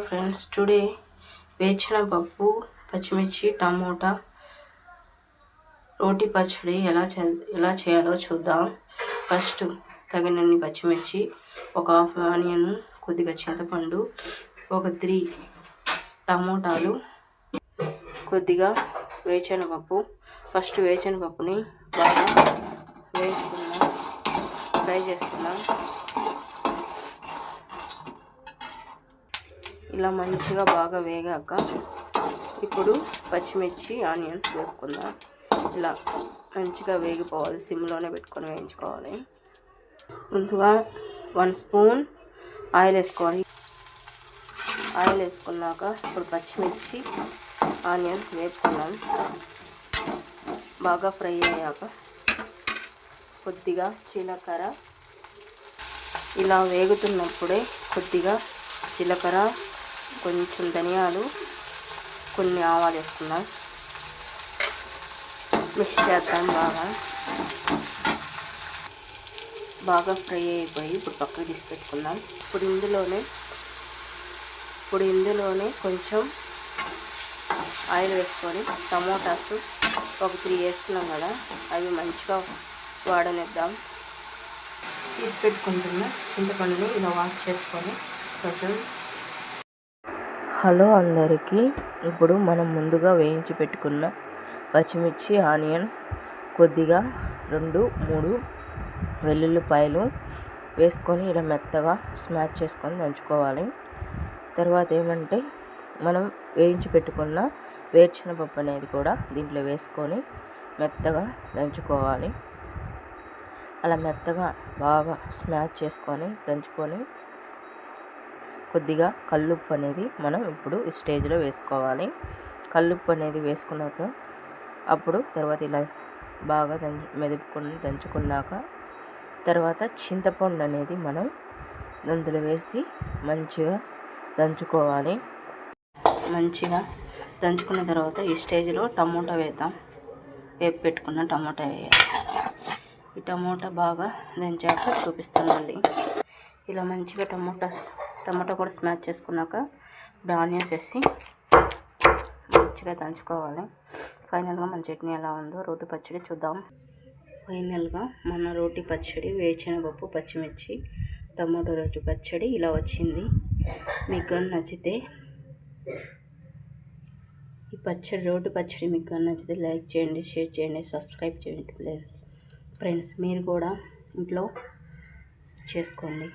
Friends, today వేచిన పప్పు, పచ్చిమిర్చి, tomato రోటి పచ్చడి ఎలా చేయాలో చూద్దాం. ఫస్ట్ తగినన్ని పచ్చిమిర్చి, ఒక హాఫ్ ఆనియన్, కొద్దిగా చింతపండు, ఒక 3 టమోటాలు, కొద్దిగా వేచిన పప్పు. ఫస్ట్ వేచిన పప్పుని బాగా ఫ్రై చేసుకున్నాం. ఇలా మంచిగా బాగా వేగాక ఇప్పుడు పచ్చిమిర్చి, ఆనియన్స్ వేసుకుందాం. ఇలా మంచిగా వేగిపోవాలి, సిమ్లోనే పెట్టుకొని వేయించుకోవాలి. ముందుగా 1 స్పూన్ ఆయిల్ వేసుకోవాలి. ఆయిల్ వేసుకున్నాక ఇప్పుడు పచ్చిమిర్చి, ఆనియన్స్ వేసుకున్నాం. బాగా ఫ్రై అయ్యాక కొద్దిగా జీలకర్ర, ఇలా వేగుతున్నప్పుడే కొద్దిగా జీలకర్ర, కొంచెం ధనియాలు, కొన్ని ఆవాలు వేసుకున్నాం. మిక్స్ చేద్దాం. బాగా ఫ్రై అయిపోయి ఇప్పుడు పక్కకు తీసి పెట్టుకుందాం. ఇప్పుడు ఇందులోనే కొంచెం ఆయిల్ వేసుకొని టమోటాస్ ఒక 3 వేసుకున్నాం కదా, అవి మంచిగా వాడనిద్దాం. తీసి పెట్టుకుంటున్న చింతపండుని ఇలా వాష్ చేసుకొని కొంచెం. హలో అందరికీ, ఇప్పుడు మనం ముందుగా వేయించి పెట్టుకున్న పచ్చిమిర్చి, ఆనియన్స్, కొద్దిగా 2-3 వెల్లుల్లిపాయలు వేసుకొని ఇలా మెత్తగా స్మాష్ చేసుకొని దంచుకోవాలి. తర్వాత ఏమంటే మనం వేయించి పెట్టుకున్న వేరుశనగపప్పు అనేది కూడా దీంట్లో వేసుకొని మెత్తగా దంచుకోవాలి. అలా మెత్తగా బాగా స్మాష్ చేసుకొని దంచుకొని కొద్దిగా కల్లుప్పు అనేది మనం ఇప్పుడు ఈ స్టేజ్లో వేసుకోవాలి. కల్లుప్పు అనేది వేసుకున్నాక అప్పుడు తర్వాత ఇలా బాగా దంచుకున్నాక తర్వాత చింతపండు అనేది మనం అందులో వేసి మంచిగా దంచుకోవాలి. మంచిగా దంచుకున్న తర్వాత ఈ స్టేజ్లో టమోటా వేద్దాం. వేపి పెట్టుకున్న టమోటా వేయాలి. ఈ టమోటా బాగా దంచాక చూపిస్తాను మళ్ళీ. ఇలా మంచిగా టమోటా కూడా స్మాష్ చేసుకున్నాక ఇప్పుడు ఆనియన్స్ వేసి మంచిగా దంచుకోవాలి. ఫైనల్గా మన చట్నీ ఎలా ఉందో రోటి పచ్చడి చూద్దాం. ఫైనల్గా మన రోటి పచ్చడి, వేచిన పప్పు, పచ్చిమిర్చి, టమోటో రోటి పచ్చడి ఇలా వచ్చింది. మీకు కానీ నచ్చితే ఈ రోటి పచ్చడి మీకు కానీ నచ్చితే లైక్ చేయండి, షేర్ చేయండి, సబ్స్క్రైబ్ చేయండి ఫ్రెండ్స్. మీరు కూడా ఇంట్లో చేసుకోండి.